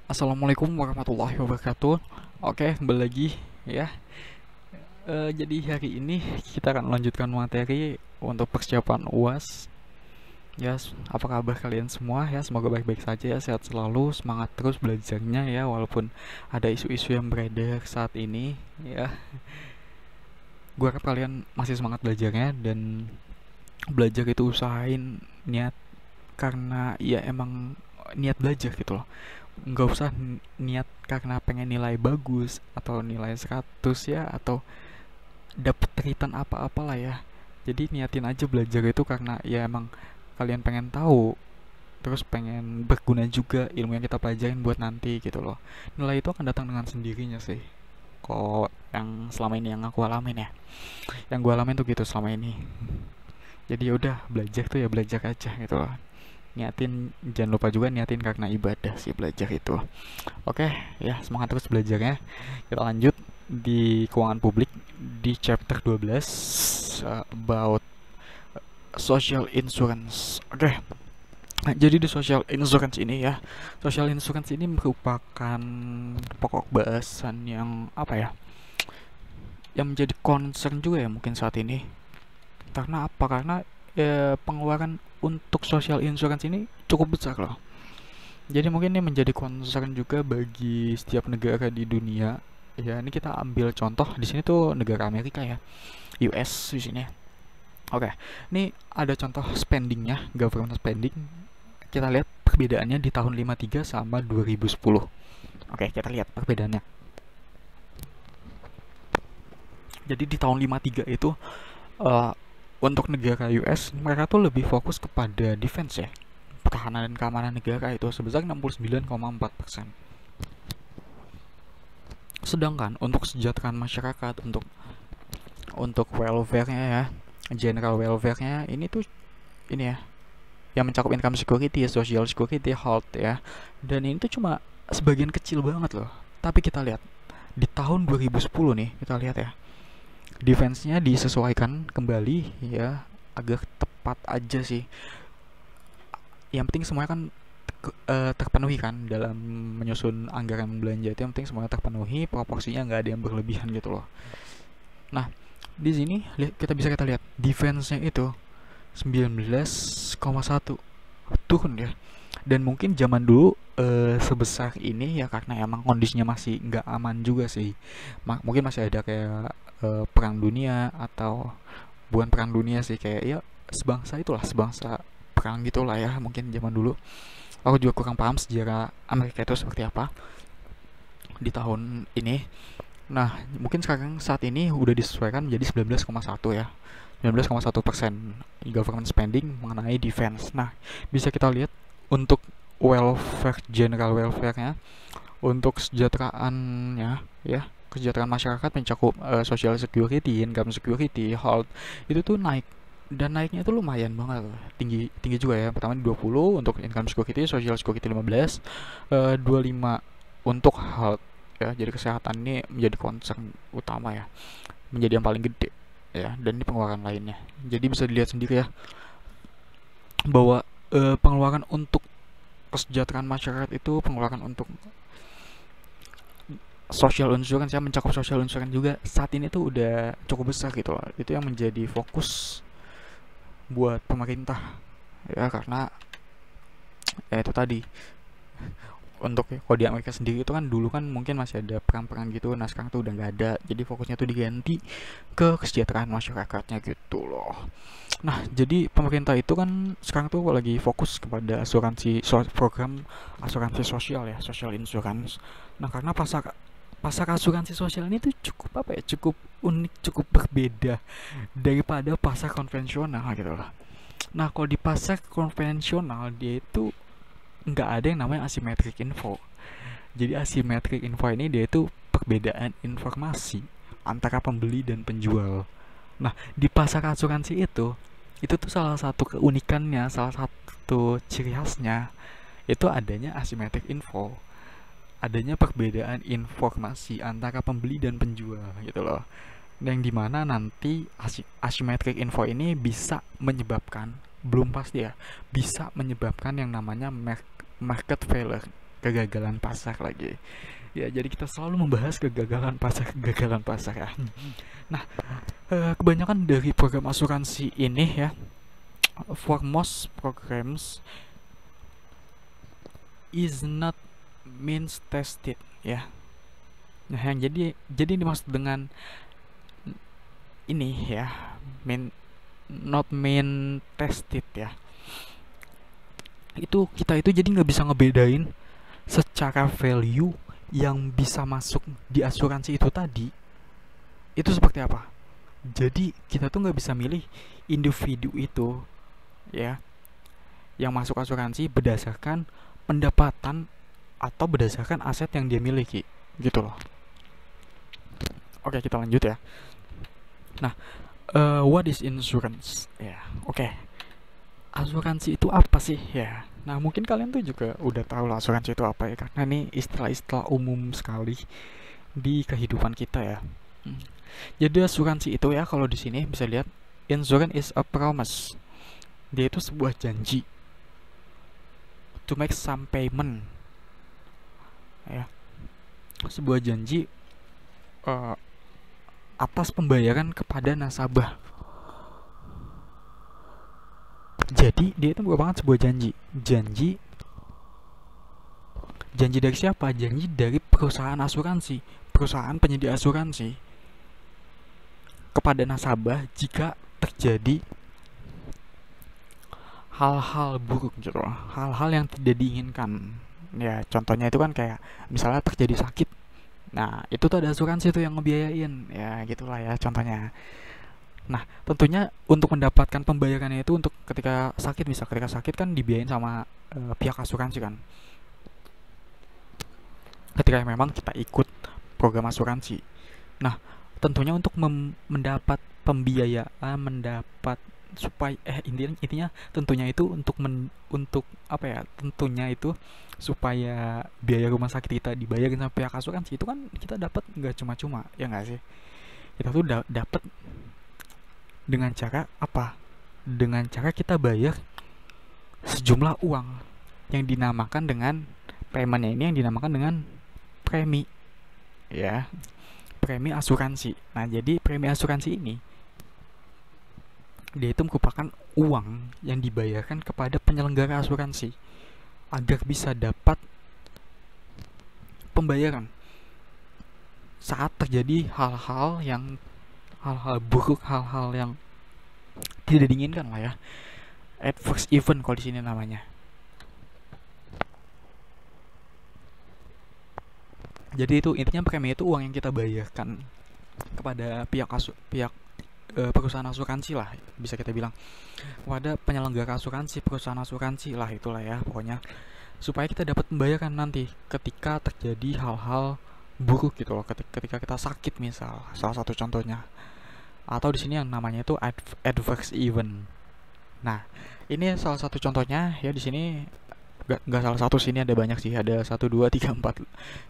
Assalamualaikum warahmatullahi wabarakatuh. Oke, kembali lagi ya. Jadi hari ini kita akan melanjutkan materi untuk persiapan UAS. Ya, apa kabar kalian semua ya? Semoga baik-baik saja ya, sehat selalu, semangat terus belajarnya ya, walaupun ada isu-isu yang beredar saat ini ya. Gua harap kalian masih semangat belajarnya dan belajar itu usahain niat karena ya emang niat belajar gitu loh. Nggak usah niat karena pengen nilai bagus atau nilai 100 ya, atau dapet return apa-apalah ya. Jadi niatin aja belajar itu karena ya emang kalian pengen tahu, terus pengen berguna juga ilmu yang kita pelajarin buat nanti gitu loh. Nilai itu akan datang dengan sendirinya sih, kok yang selama ini yang aku alamin ya, yang gue alamin tuh gitu selama ini. Jadi yaudah, belajar tuh ya belajar aja gitu loh. Niatin, jangan lupa juga niatin karena ibadah sih belajar itu. Oke, ya semangat terus belajarnya. Kita lanjut di keuangan publik di chapter 12, about social insurance. Oke. Nah, jadi di social insurance ini ya, social insurance ini merupakan pokok bahasan yang apa ya? Yang menjadi concern juga ya mungkin saat ini. Karena apa? Karena pengeluaran untuk social insurance ini cukup besar loh. Jadi mungkin ini menjadi concern juga bagi setiap negara di dunia. Ya, ini kita ambil contoh di sini tuh negara Amerika ya, US di sini. Oke, ini ada contoh spendingnya, government spending. Kita lihat perbedaannya di tahun 53 sama 2010. Oke, kita lihat perbedaannya. Jadi di tahun 53 itu uh, untuk negara US mereka tuh lebih fokus kepada defense ya, pertahanan dan keamanan negara itu sebesar 69,4%. Sedangkan untuk kesejahteraan masyarakat, untuk welfare-nya ya, general welfare-nya ini tuh ini ya, yang mencakup income security, social security, health ya. Dan ini tuh cuma sebagian kecil banget loh. Tapi kita lihat di tahun 2010 nih, kita lihat ya. Defense-nya disesuaikan kembali ya, agar tepat aja sih. Yang penting semuanya kan terpenuhi kan dalam menyusun anggaran belanja itu, yang penting semuanya terpenuhi, proporsinya nggak ada yang berlebihan gitu loh. Nah, di sini kita lihat defense-nya itu 19,1, turun ya. Dan mungkin zaman dulu sebesar ini ya karena emang kondisinya masih nggak aman juga sih. Mungkin masih ada kayak perang dunia, atau bukan perang dunia sih, kayak ya sebangsa itulah, sebangsa perang gitulah ya mungkin zaman dulu. Aku juga kurang paham sejarah Amerika itu seperti apa di tahun ini. Nah, mungkin sekarang saat ini udah disesuaikan menjadi 19,1 ya. 19,1% government spending mengenai defense. Nah, bisa kita lihat untuk welfare, general welfare-nya, untuk kesejahteraannya ya, kesejahteraan masyarakat mencakup social security, income security, health, itu tuh naik, dan naiknya itu lumayan banget, tinggi tinggi juga ya. Pertama di 20 untuk income security, social security 15, 25 untuk health ya. Jadi kesehatan ini menjadi concern utama ya, menjadi yang paling gede ya, dan ini pengeluaran lainnya. Jadi bisa dilihat sendiri ya bahwa pengeluaran untuk kesejahteraan masyarakat itu, pengeluaran untuk social insurance ya, mencakup social insurance juga saat ini tuh udah cukup besar gitu loh. Itu yang menjadi fokus buat pemerintah ya, karena ya itu tadi, untuk kalau di Amerika sendiri itu kan dulu kan mungkin masih ada perang-perang gitu, nah sekarang tuh udah nggak ada, jadi fokusnya tuh diganti ke kesejahteraan masyarakatnya gitu loh. Nah, jadi pemerintah itu kan sekarang tuh lagi fokus kepada program asuransi sosial ya, social insurance. Nah, karena pasar pasar asuransi sosial ini tuh cukup apa ya, cukup unik, cukup berbeda daripada pasar konvensional gitu loh. Nah, kalau di pasar konvensional dia itu nggak ada yang namanya asymmetric info. Jadi asymmetric info ini dia itu perbedaan informasi antara pembeli dan penjual. Nah, di pasar asuransi itu tuh salah satu keunikannya, salah satu ciri khasnya itu adanya asymmetric info, adanya perbedaan informasi antara pembeli dan penjual gitu loh. Yang dimana nanti asymmetric info ini bisa menyebabkan, belum pasti ya, bisa menyebabkan yang namanya market failure. kegagalan pasar lagi. Ya, jadi kita selalu membahas kegagalan pasar ya. Nah, kebanyakan dari program asuransi ini ya, for most programs is not means tested ya. Nah, yang jadi dimaksud dengan ini ya, not mean tested ya, itu kita itu jadi nggak bisa ngebedain secara value yang bisa masuk di asuransi itu tadi itu seperti apa. Jadi kita tuh nggak bisa milih individu itu ya yang masuk asuransi berdasarkan pendapatan atau berdasarkan aset yang dia miliki gitu loh. Oke, kita lanjut ya. Nah, what is insurance ya? Oke, asuransi itu apa sih ya? Nah, mungkin kalian tuh juga udah tahu lah asuransi itu apa ya, karena ini istilah-istilah umum sekali di kehidupan kita ya. Jadi asuransi itu ya, kalau di sini bisa lihat, insurance is a promise. Dia itu sebuah janji to make some payment ya, sebuah janji atas pembayaran kepada nasabah. Jadi dia itu merupakan sebuah janji dari siapa? Janji dari perusahaan asuransi, perusahaan penyedia asuransi kepada nasabah jika terjadi hal-hal buruk gitu, hal-hal yang tidak diinginkan ya. Contohnya itu kan kayak misalnya terjadi sakit, nah itu tuh ada asuransi tuh yang ngebiayain ya, gitulah ya contohnya. Nah, tentunya untuk mendapatkan pembayarannya itu untuk ketika sakit, misal ketika sakit kan dibiayain sama pihak asuransi kan, ketika memang kita ikut program asuransi. Nah, tentunya untuk mendapat pembiayaan, mendapat supaya intinya tentunya itu untuk apa ya, tentunya itu supaya biaya rumah sakit kita dibayarin sama pihak asuransi itu kan kita dapat nggak cuma-cuma ya nggak sih. Kita tuh dapat dengan cara apa? Dengan cara kita bayar sejumlah uang yang dinamakan dengan paymentnya ini, yang dinamakan dengan premi ya, premi asuransi. Nah, jadi premi asuransi ini dia itu merupakan uang yang dibayarkan kepada penyelenggara asuransi agar bisa dapat pembayaran saat terjadi hal-hal buruk, hal-hal yang tidak diinginkan lah ya, adverse event kalau di sini namanya. Jadi itu intinya, premi itu uang yang kita bayarkan kepada pihak perusahaan asuransi lah, bisa kita bilang kepada penyelenggara asuransi, perusahaan asuransi lah, itulah ya pokoknya, supaya kita dapat pembayaran nanti ketika terjadi hal-hal buruk gitu loh, ketika kita sakit misal, salah satu contohnya. Atau di sini yang namanya itu adverse event. Nah, ini salah satu contohnya ya. Di sini nggak salah satu, sini ada banyak sih, ada 1, 2, 3, 4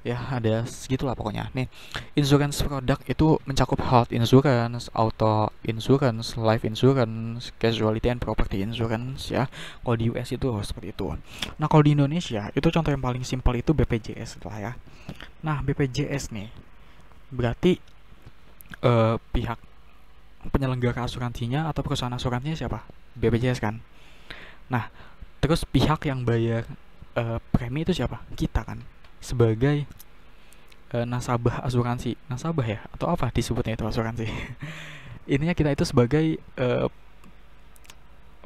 ya, ada segitulah pokoknya. Nih, insurance product itu mencakup health insurance, auto insurance, life insurance, casualty and property insurance ya. Kalau di US itu seperti itu. Nah, kalau di Indonesia itu contoh yang paling simpel itu BPJS lah ya. Nah, BPJS nih berarti pihak penyelenggara asuransinya atau perusahaan asuransinya siapa? BPJS kan. Nah, terus pihak yang bayar premi itu siapa? Kita kan, sebagai nasabah asuransi. Nasabah ya, atau apa disebutnya itu asuransi? Intinya kita itu sebagai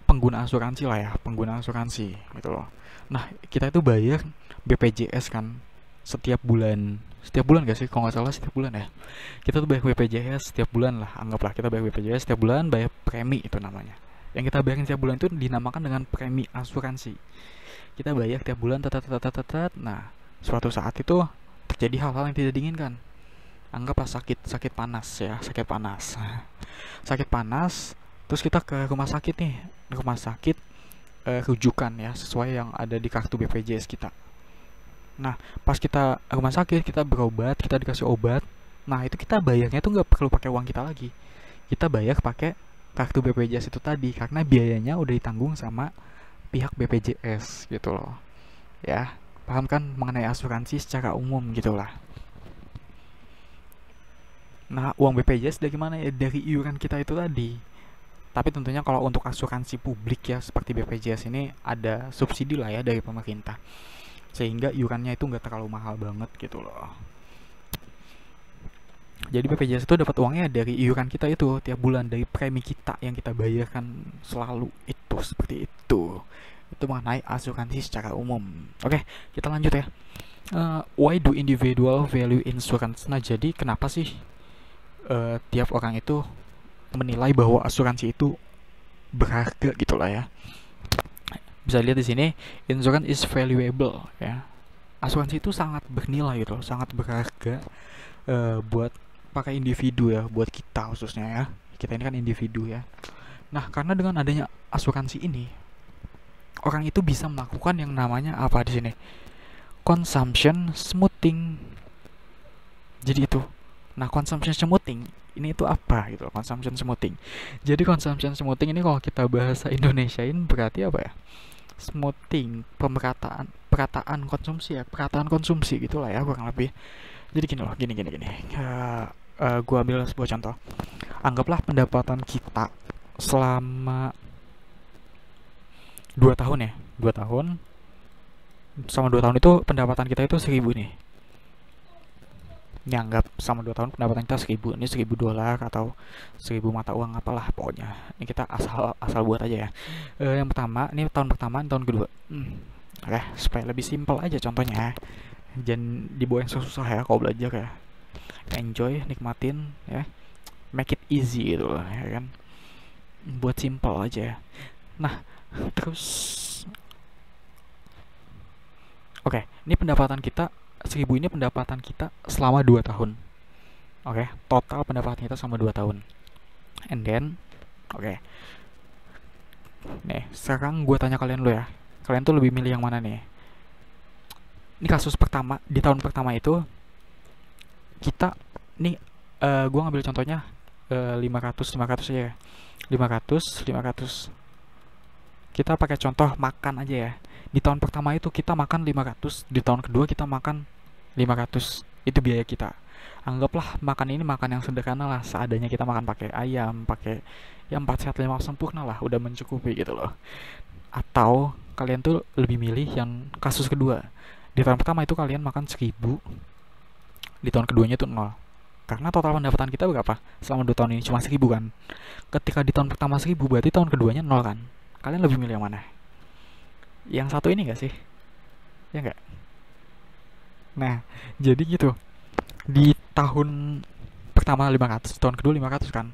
pengguna asuransi lah ya, pengguna asuransi gitu loh. Nah, kita itu bayar BPJS kan setiap bulan gak sih? Kalau nggak salah setiap bulan ya. Kita tuh bayar BPJS setiap bulan lah, anggaplah kita bayar BPJS setiap bulan, bayar premi itu namanya. Yang kita bayarin setiap bulan itu dinamakan dengan premi asuransi. Kita bayar tiap bulan, nah suatu saat itu terjadi hal-hal yang tidak diinginkan. Anggaplah sakit panas ya, sakit panas, terus kita ke rumah sakit nih, rumah sakit rujukan ya, sesuai yang ada di kartu BPJS kita. Nah, pas kita rumah sakit, kita berobat, kita dikasih obat. Nah, itu kita bayarnya tuh nggak perlu pakai uang kita lagi. Kita bayar pakai kartu BPJS itu tadi, karena biayanya udah ditanggung sama pihak BPJS gitu loh. Ya, paham kan mengenai asuransi secara umum gitulah. Nah, uang BPJS dari mana ya? Dari iuran kita itu tadi. Tapi tentunya kalau untuk asuransi publik ya seperti BPJS ini ada subsidi lah ya dari pemerintah, sehingga iurannya itu nggak terlalu mahal banget gitu loh. Jadi BPJS itu dapat uangnya dari iuran kita itu tiap bulan, dari premi kita yang kita bayarkan selalu itu, seperti itu. Itu mengenai asuransi secara umum. Oke, kita lanjut ya. Why do individual value insurance? Nah, jadi kenapa sih tiap orang itu menilai bahwa asuransi itu berharga gitulah ya. Bisa lihat di sini, insurance is valuable ya. Asuransi itu sangat bernilai gitu, sangat berharga buat para individu ya, buat kita khususnya ya. Kita ini kan individu ya. Nah, karena dengan adanya asuransi ini, orang itu bisa melakukan yang namanya apa di sini? Consumption smoothing. Jadi itu. Nah, consumption smoothing ini itu apa gitu? Consumption smoothing. Jadi consumption smoothing ini kalau kita bahasa Indonesiain berarti apa ya? Smoothing, perataan konsumsi ya, perataan konsumsi gitulah ya kurang lebih. Jadi gini loh, gini. Gua ambil sebuah contoh. Anggaplah pendapatan kita selama 2 tahun ya, 2 tahun. Selama 2 tahun itu pendapatan kita itu 1.000 nih. Ini anggap sama 2 tahun pendapatan kita 1.000, ini 1.000 dolar atau 1.000 mata uang apalah pokoknya. Ini kita asal buat aja ya. Yang pertama, ini tahun pertama, ini tahun kedua. Oke, supaya lebih simpel aja contohnya. Jangan dibawa yang susah ya kalau belajar ya. Enjoy, nikmatin ya. Make it easy gitu loh ya kan. Buat simpel aja ya. Nah, terus oke, ini pendapatan kita 1.000 ini pendapatan kita selama 2 tahun. Oke, total pendapatan kita selama 2 tahun. And then, oke. Nih, sekarang gue tanya kalian dulu ya. Kalian tuh lebih milih yang mana nih? Ini kasus pertama, di tahun pertama itu kita nih gue ngambil contohnya 500 aja ya. 500. Kita pakai contoh makan aja ya. Di tahun pertama itu kita makan 500, di tahun kedua kita makan 500. Itu biaya kita. Anggaplah makan ini makan yang sederhana lah, seadanya kita makan pakai ayam, pakai ya 4 sehat 5 sempurna lah, udah mencukupi gitu loh. Atau kalian tuh lebih milih yang kasus kedua. Di tahun pertama itu kalian makan 1.000, di tahun keduanya itu 0. Karena total pendapatan kita berapa? Selama 2 tahun ini cuma 1.000 kan. Ketika di tahun pertama 1.000, berarti tahun keduanya 0 kan. Kalian lebih milih yang mana? Yang satu ini gak sih? Ya enggak? Nah, jadi gitu. Di tahun pertama 500, tahun kedua 500 kan.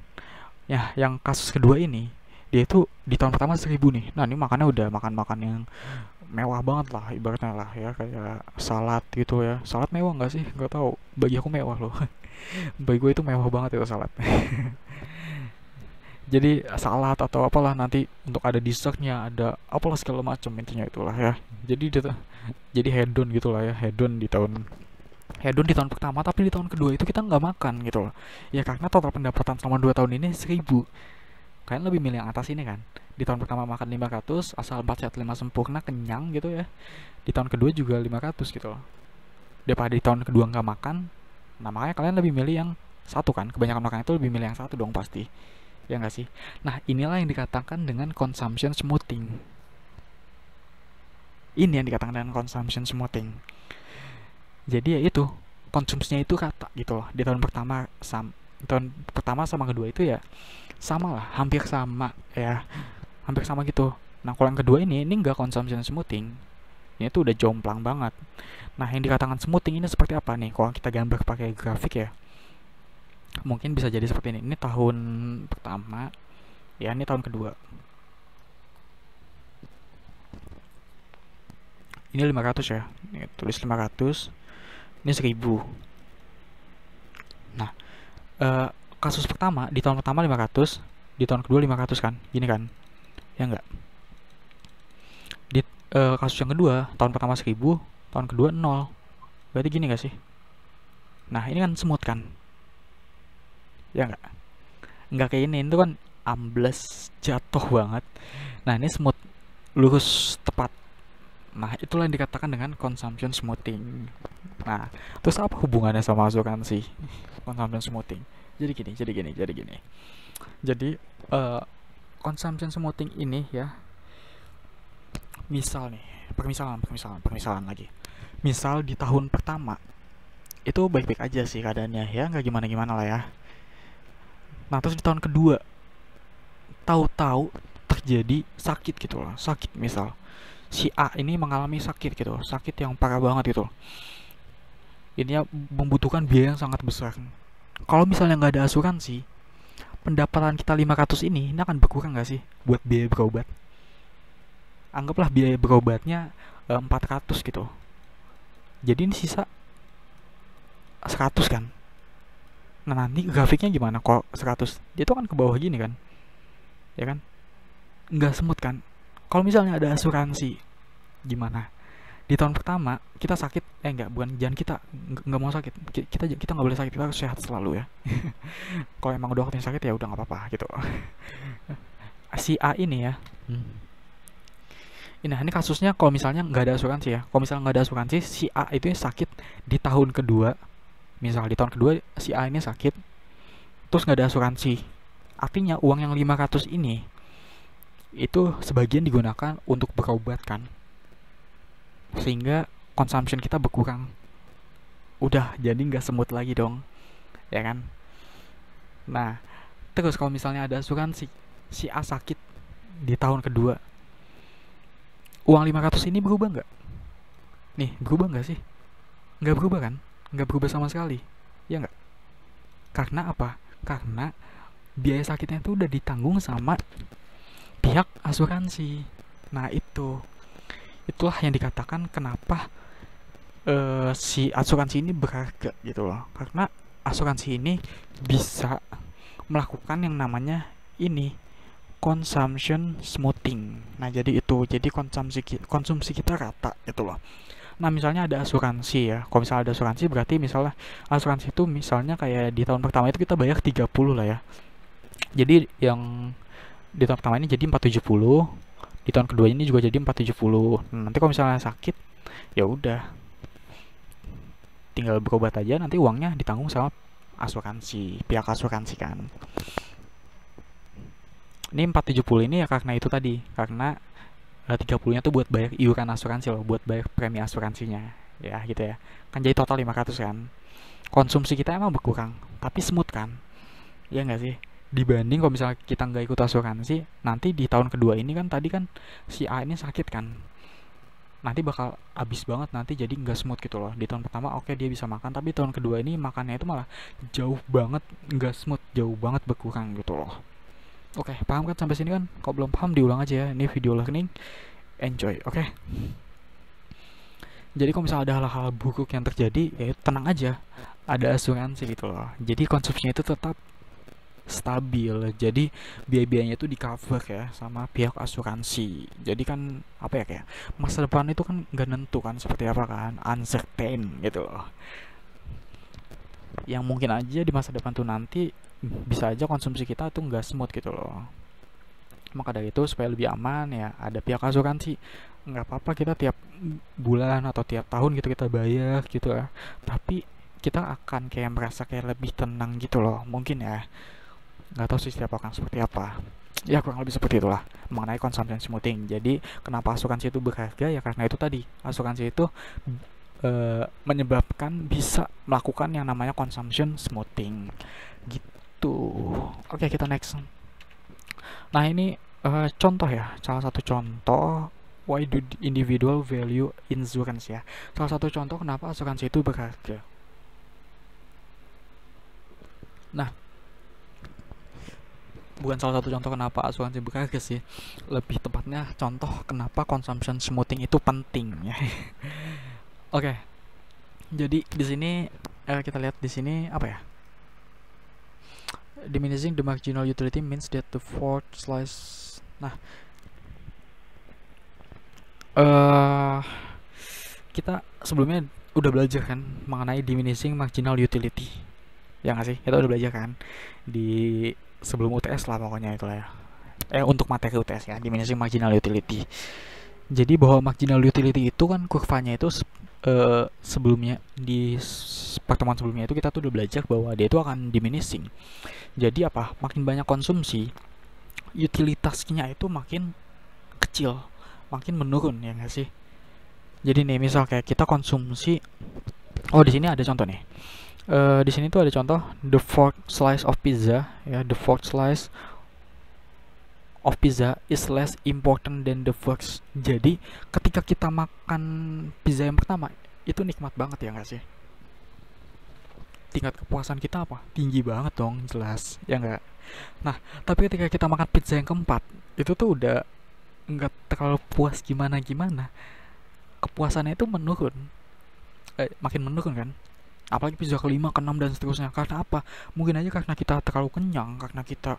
Ya, yang kasus kedua ini, dia itu di tahun pertama 1.000 nih. Nah, ini makannya udah makan-makan yang mewah banget lah, ibaratnya lah ya, kayak salad gitu ya. Salad mewah nggak sih? Nggak tahu. Bagi aku mewah loh. Bagi gue itu mewah banget itu salad. Jadi salad atau apalah nanti untuk ada dessertnya, ada apalah segala macam intinya itulah ya. Jadi hedon gitulah ya, hedon di tahun pertama, tapi di tahun kedua itu kita nggak makan gitu loh. Ya karena total pendapatan selama 2 tahun ini 1.000. Kalian lebih milih yang atas ini kan. Di tahun pertama makan 500, asal 4 sehat 5 sempurna, kenyang gitu ya. Di tahun kedua juga 500 gitu loh. Daripada di tahun kedua nggak makan, nah makanya kalian lebih milih yang satu kan. Kebanyakan orang itu lebih milih yang satu dong pasti. Ya nggak sih? Nah, inilah yang dikatakan dengan consumption smoothing. Ini yang dikatakan dengan consumption smoothing. Jadi ya itu, konsumsinya itu rata gitu loh. Di tahun pertama sama kedua itu ya sama lah, hampir sama ya. Hampir sama gitu. Nah, kalau yang kedua ini nggak consumption smoothing. Ini tuh udah jomplang banget. Nah, yang dikatakan smoothing ini seperti apa nih? Kalau kita gambar pakai grafik ya, mungkin bisa jadi seperti ini. Ini tahun pertama, ya ini tahun kedua. Ini 500 ya. Ini tulis 500. Ini 1.000. Nah, kasus pertama di tahun pertama 500, di tahun kedua 500 kan? Gini kan? Ya enggak? Di kasus yang kedua, tahun pertama 1.000, tahun kedua 0. Berarti gini gak sih? Nah, ini kan smooth kan? Ya enggak? Enggak kayak ini, itu kan ambles, jatuh banget. Nah, ini smooth, lurus, tepat. Nah, itulah yang dikatakan dengan consumption smoothing. Nah, terus apa hubungannya sama asuransi? Consumption smoothing. Jadi gini. Jadi eh, consumption smoothing ini ya, misal nih, permisalan lagi. Misal di tahun pertama itu baik-baik aja sih keadaannya ya, nggak gimana-gimana lah ya. Nah, terus di tahun kedua tahu-tahu terjadi sakit gitu loh, sakit misal si A ini mengalami sakit gitu, sakit yang parah banget gitu. Ini ya membutuhkan biaya yang sangat besar. Kalau misalnya nggak ada asuransi, pendapatan kita 500 ini akan berkurang nggak sih buat biaya berobat? Anggaplah biaya berobatnya 400 gitu. Jadi ini sisa 100 kan. Nah, nanti grafiknya gimana kalau 100? Dia tuh kan ke bawah gini kan. Ya kan? Nggak semut kan? Kalau misalnya ada asuransi, gimana? Di tahun pertama kita sakit, enggak, bukan, jangan, kita nggak mau sakit, kita nggak boleh sakit, kita harus sehat selalu ya. Kalau emang udah waktunya sakit ya udah nggak apa-apa gitu. Si A ini ya, ini kasusnya kalau misalnya nggak ada asuransi ya, kalau misalnya nggak ada asuransi, si A itu sakit di tahun kedua. Misal di tahun kedua si A ini sakit, terus nggak ada asuransi, artinya uang yang 500 ini itu sebagian digunakan untuk berobat kan, sehingga consumption kita berkurang. Udah jadi nggak semut lagi dong, ya kan? Nah, terus kalau misalnya ada asuransi, si A sakit di tahun kedua, uang 500 ini berubah nggak? Nih, berubah nggak sih? Nggak berubah kan? Nggak berubah sama sekali, ya nggak? Karena apa? Karena biaya sakitnya itu udah ditanggung sama pihak asuransi. Nah, itulah yang dikatakan kenapa si asuransi ini berharga gitu loh. Karena asuransi ini bisa melakukan yang namanya ini consumption smoothing. Nah, jadi konsumsi kita rata gitu loh. Nah, misalnya ada asuransi ya. Kalau misalnya ada asuransi berarti misalnya asuransi itu misalnya kayak di tahun pertama itu kita bayar 30 lah ya. Jadi yang di tahun pertama ini jadi 470, di tahun kedua ini juga jadi 470. Nanti kalau misalnya sakit ya udah tinggal berobat aja, nanti uangnya ditanggung sama asuransi, pihak asuransi kan. Ini 470 ini ya karena itu tadi, karena 30-nya tuh buat bayar iuran asuransi loh, buat bayar premi asuransinya. Ya gitu ya. Kan jadi total 500 kan. Konsumsi kita emang berkurang, tapi smooth kan? Ya nggak sih? Dibanding kalau misalnya kita nggak ikut asuransi, nanti di tahun kedua ini kan tadi kan si A ini sakit kan. Nanti bakal habis banget, nanti jadi nggak smooth gitu loh. Di tahun pertama oke dia bisa makan, tapi tahun kedua ini makannya itu malah jauh banget nggak smooth, jauh banget berkurang gitu loh. Oke, paham kan sampai sini kan? Kalau belum paham diulang aja ya. Ini video learning, enjoy, oke? Jadi kalau misalnya ada hal-hal buruk yang terjadi, ya tenang aja, ada asuransi gitu loh. Jadi konsumsinya itu tetap stabil. Jadi biaya-biayanya itu di cover ya sama pihak asuransi. Jadi kan apa ya, kayak masa depan itu kan nggak nentu kan, seperti apa kan, uncertain gitu loh. Yang mungkin aja di masa depan tuh nanti bisa aja konsumsi kita tuh nggak smooth gitu loh. Maka dari itu supaya lebih aman ya ada pihak asuransi. Nggak apa-apa kita tiap bulan atau tiap tahun gitu kita bayar gitu ya, tapi kita akan kayak merasa kayak lebih tenang gitu loh mungkin ya. Nggak tahu sih setiap orang seperti apa, ya kurang lebih seperti itulah mengenai consumption smoothing. Jadi kenapa asuransi itu berharga ya karena itu tadi, asuransi itu menyebabkan bisa melakukan yang namanya consumption smoothing gitu. Oke, kita next. Nah, ini contoh ya, salah satu contoh why do individual value insurance ya. Salah satu contoh kenapa asuransi itu berharga. Nah, bukan salah satu contoh kenapa asuransi berharga sih, lebih tepatnya contoh kenapa consumption smoothing itu penting ya. Oke, jadi di sini kita lihat di sini apa ya, diminishing the marginal utility means that the fourth slice. Nah, kita sebelumnya udah belajar kan mengenai diminishing marginal utility, ya nggak sih? Kita udah belajar kan di sebelum UTS lah pokoknya itulah ya. Untuk materi UTS ya, diminishing marginal utility. Jadi bahwa marginal utility itu kan kurvanya itu sebelumnya pertemuan sebelumnya itu kita tuh udah belajar bahwa dia itu akan diminishing. Jadi apa? Makin banyak konsumsi, utilitasnya itu makin kecil, makin menurun, ya nggak sih? Jadi nih misal kayak kita konsumsi, oh di sini ada contoh nih. Di sini tuh ada contoh the fourth slice of pizza, ya the fourth slice of pizza is less important than the first. Jadi ketika kita makan pizza yang pertama itu nikmat banget, ya nggak sih? Tingkat kepuasan kita apa? Tinggi banget dong, jelas, ya nggak? Nah, tapi ketika kita makan pizza yang keempat itu tuh udah nggak terlalu puas gimana gimana, kepuasannya itu menurun, makin menurun kan? Apalagi pizza kelima, keenam dan seterusnya. Karena apa? Mungkin aja karena kita terlalu kenyang, karena kita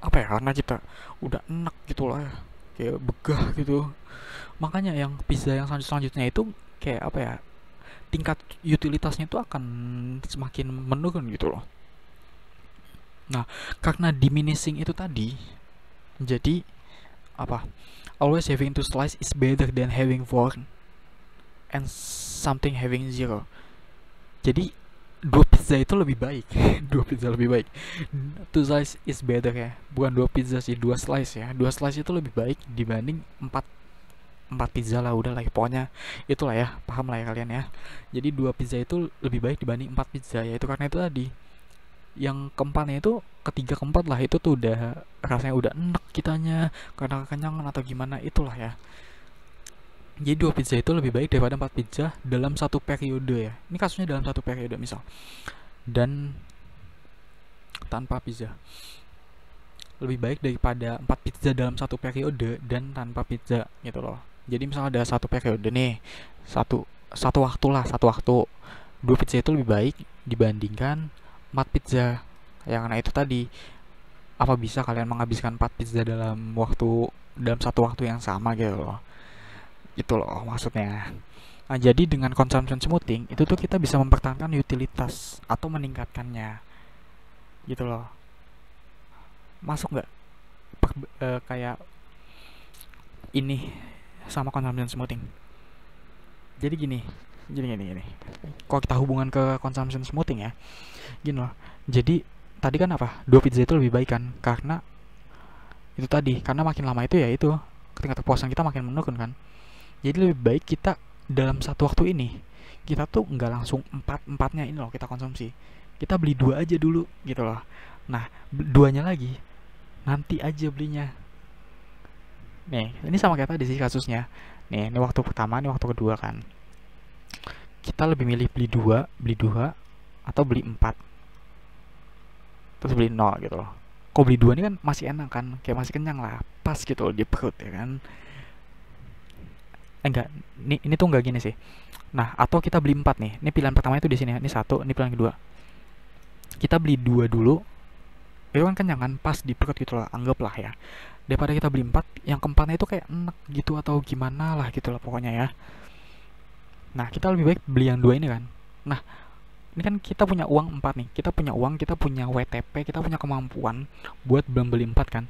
apa ya? Karena kita udah enak gitu lah, ya. Kayak begah gitu. Makanya yang pizza yang selanjutnya itu kayak apa ya? Tingkat utilitasnya itu akan semakin menurun gitu loh. Nah, karena diminishing itu tadi, jadi apa? Always having to slice is better than having four and something having zero. Jadi dua pizza itu lebih baik. Dua pizza lebih baik. Two slice is better ya. Bukan dua pizza sih, dua slice ya. Dua slice itu lebih baik dibanding empat pizza lah, udah lah pokoknya itulah ya, paham lah ya kalian ya. Jadi dua pizza itu lebih baik dibanding empat pizza, ya itu karena itu tadi. Yang keempatnya itu, ketiga keempat lah itu tuh udah rasanya udah enak kitanya karena kekenyangan atau gimana itulah ya. Jadi dua pizza itu lebih baik daripada empat pizza dalam satu periode ya. Ini kasusnya dalam satu periode misal. Dan tanpa pizza. Lebih baik daripada empat pizza dalam satu periode dan tanpa pizza gitu loh. Jadi misal ada satu periode nih, satu waktu lah, satu waktu. Dua pizza itu lebih baik dibandingkan empat pizza. Ya karena itu tadi, apa bisa kalian menghabiskan empat pizza dalam satu waktu yang sama gitu loh. Itu loh maksudnya. Nah, jadi dengan consumption smoothing itu tuh kita bisa mempertahankan utilitas atau meningkatkannya. Gitu loh. Masuk nggak kayak ini sama consumption smoothing? Jadi gini. Kalau kita hubungan ke consumption smoothing ya, gini loh. Jadi tadi kan apa? Dua pizza itu lebih baik kan? Karena itu tadi, karena makin lama itu ya itu tingkat kepuasan kita makin menurun kan. Jadi lebih baik kita dalam satu waktu ini kita tuh nggak langsung empatnya ini loh kita konsumsi. Kita beli dua aja dulu gitu loh. Nah, duanya lagi nanti aja belinya. Nih, ini sama kayak tadi sih kasusnya. Nih, ini waktu pertama, ini waktu kedua kan. Kita lebih milih beli dua atau beli empat. Terus beli nol gitu loh. Kok beli dua ini kan masih enak kan, kayak masih kenyang lah, pas gitu loh di perut ya kan. Enggak, ini tuh enggak gini sih. Nah, atau kita beli 4 nih. Ini pilihan pertama itu di sini, ini satu, ini pilihan kedua. Kita beli 2 dulu. Itu kan kenyang kan, pas di perut gitu lah, anggaplah ya. Daripada kita beli 4, yang keempatnya itu kayak enak gitu atau gimana lah gitu lah pokoknya ya. Nah, kita lebih baik beli yang 2 ini kan. Nah, ini kan kita punya uang 4 nih. Kita punya uang, kita punya WTP, kita punya kemampuan buat beli 4 kan.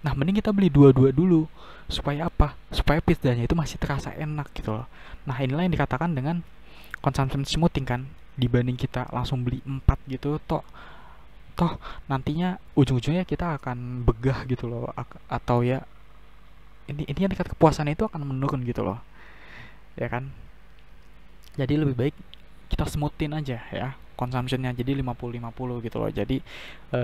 Nah, mending kita beli dua-dua dulu. Supaya apa? Supaya pizzanya itu masih terasa enak gitu loh. Nah, inilah yang dikatakan dengan consumption smoothing kan. Dibanding kita langsung beli 4 gitu, toh nantinya ujung-ujungnya kita akan begah gitu loh. Atau ya, intinya tingkat kepuasannya itu akan menurun gitu loh. Ya kan? Jadi lebih baik kita smoothin aja ya consumptionnya, jadi 50-50 gitu loh. Jadi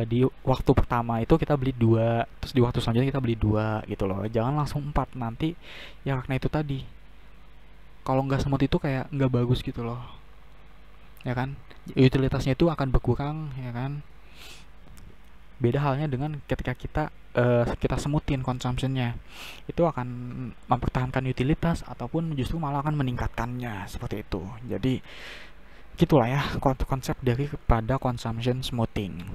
di waktu pertama itu kita beli 2, terus di waktu selanjutnya kita beli 2 gitu loh. Jangan langsung 4 nanti, ya karena itu tadi, kalau nggak smooth itu kayak nggak bagus gitu loh, ya kan, utilitasnya itu akan berkurang ya kan. Beda halnya dengan ketika kita smoothin consumptionnya, itu akan mempertahankan utilitas ataupun justru malah akan meningkatkannya, seperti itu. Jadi gitulah ya konsep dari kepada consumption smoothing.